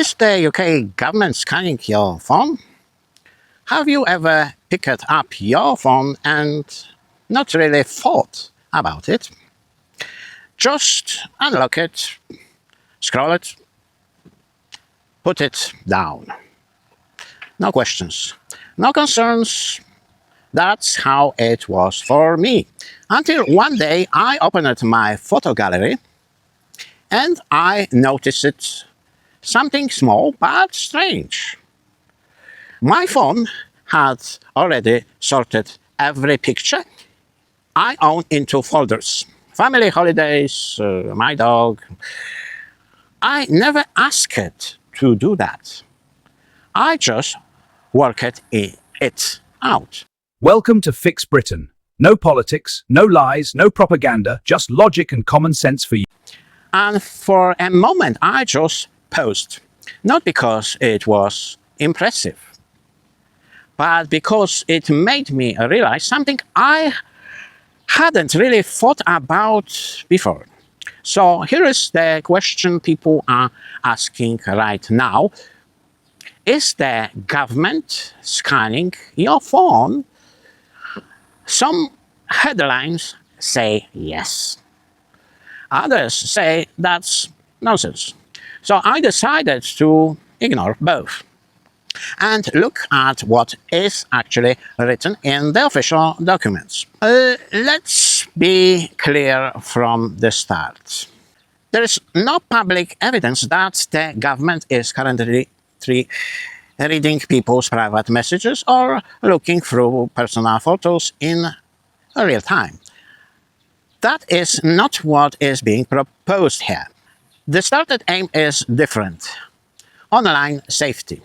Is the UK government scanning your phone? Have you ever picked up your phone and not really thought about it? Just unlock it, scroll it, put it down. No questions, no concerns. That's how it was for me. Until one day I opened my photo gallery and I noticed something small but strange. My phone had already sorted every picture I own into folders. Family, holidays, my dog. I never asked to do that. I just worked it out. Welcome to Fix Britain. No politics, no lies, no propaganda, just logic and common sense for you. And for a moment I just paused. Not because it was impressive, but because it made me realize something I hadn't really thought about before. So here is the question people are asking right now. Is the government scanning your phone? Some headlines say yes. Others say that's nonsense. So I decided to ignore both and look at what is actually written in the official documents. Let's be clear from the start. There is no public evidence that the government is currently reading people's private messages or looking through personal photos in real time. That is not what is being proposed here. The started aim is different. Online safety,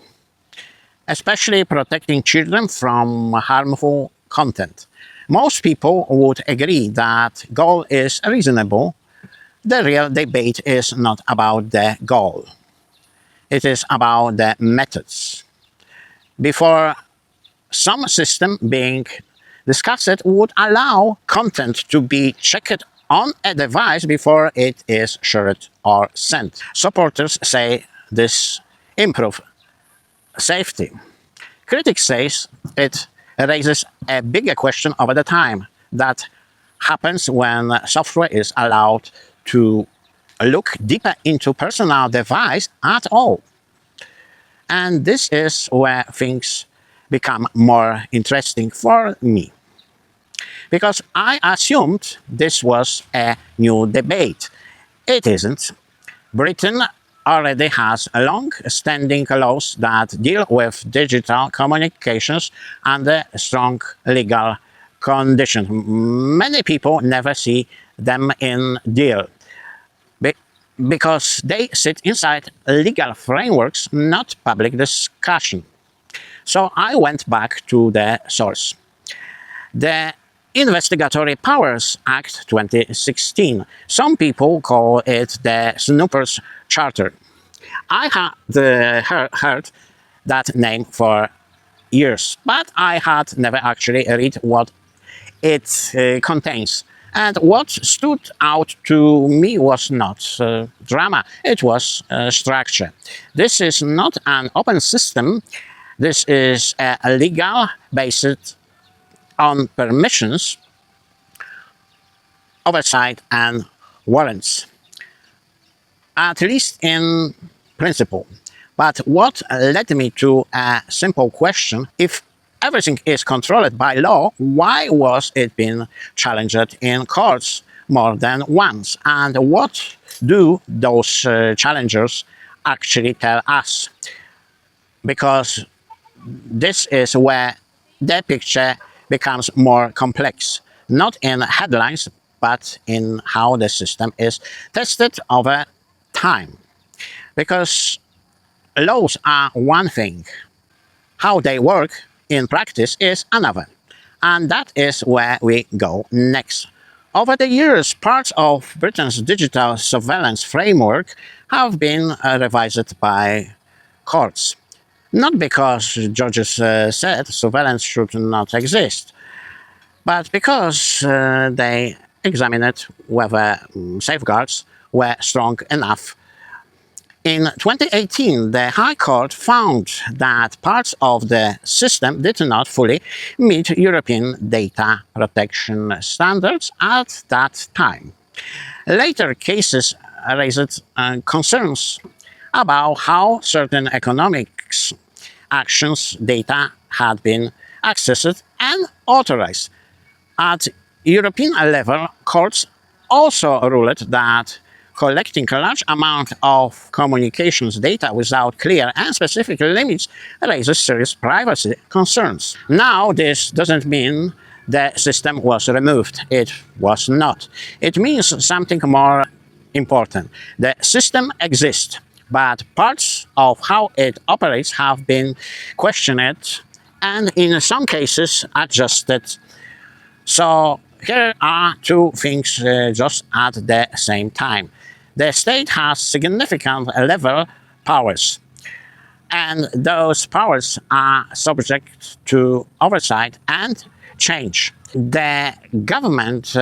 especially protecting children from harmful content. Most people would agree that goal is reasonable. The real debate is not about the goal. It is about the methods. Before some system being discussed would allow content to be checked on a device before it is shared or sent. Supporters say this improves safety. Critics say it raises a bigger question over the time that happens when software is allowed to look deeper into personal device at all. And this is where things become more interesting for me. Because I assumed this was a new debate. It isn't. Britain already has long-standing laws that deal with digital communications under strong legal conditions. Many people never see them in deal because they sit inside legal frameworks, not public discussion. So I went back to the source. The Investigatory Powers Act 2016. Some people call it the Snoopers Charter. I had heard that name for years, but I had never actually read what it contains. And what stood out to me was not drama, it was structure. This is not an open system. This is a legal based on permissions, oversight and warrants, at least in principle. But what led me to a simple question: if everything is controlled by law, why was it being challenged in courts more than once? And what do those challengers actually tell us? Because this is where the picture becomes more complex, not in headlines, but in how the system is tested over time. Because laws are one thing, how they work in practice is another. And that is where we go next. Over the years, parts of Britain's digital surveillance framework have been revised by courts. Not because judges said surveillance should not exist, but because they examined whether safeguards were strong enough In 2018, the High Court found that parts of the system did not fully meet European data protection standards at that time. Later cases raised concerns about how certain economics actions data had been accessed and authorized. At European level, courts also ruled that collecting a large amount of communications data without clear and specific limits raises serious privacy concerns. Now, this doesn't mean the system was removed. It was not. It means something more important. The system exists, but parts of how it operates have been questioned and in some cases adjusted. So here are two things just at the same time. The state has significant level powers, and those powers are subject to oversight and change. The government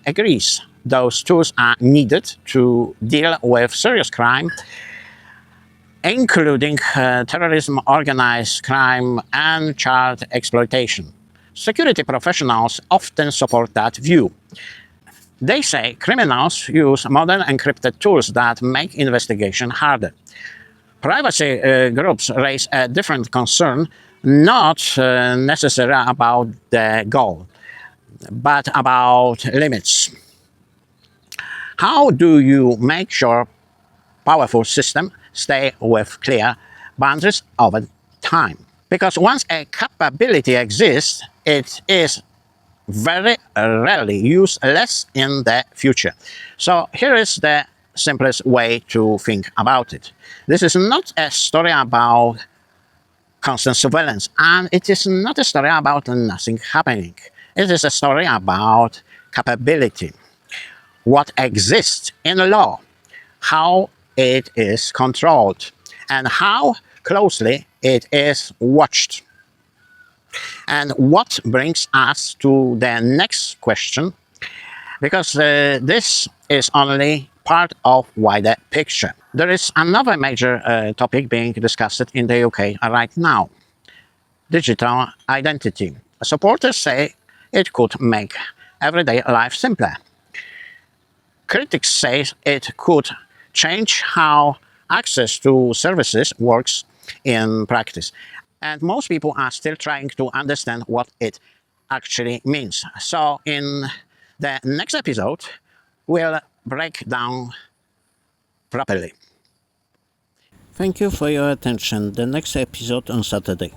agrees those tools are needed to deal with serious crime, including terrorism, organized crime, and child exploitation. Security professionals often support that view. They say criminals use modern encrypted tools that make investigation harder. Privacy groups raise a different concern, not necessarily about the goal, but about limits. How do you make sure powerful systems stay with clear boundaries over time? Because once a capability exists, it is very rarely used less in the future. So here is the simplest way to think about it. This is not a story about constant surveillance, and it is not a story about nothing happening. It is a story about capability, what exists in law, how it is controlled, and how closely it is watched. And what brings us to the next question, because this is only part of wider picture. There is another major topic being discussed in the UK right now: digital identity. Supporters say it could make everyday life simpler. Critics say it could change how access to services works in practice. And most people are still trying to understand what it actually means. So in the next episode, we'll break down properly. Thank you for your attention. The next episode on Saturday.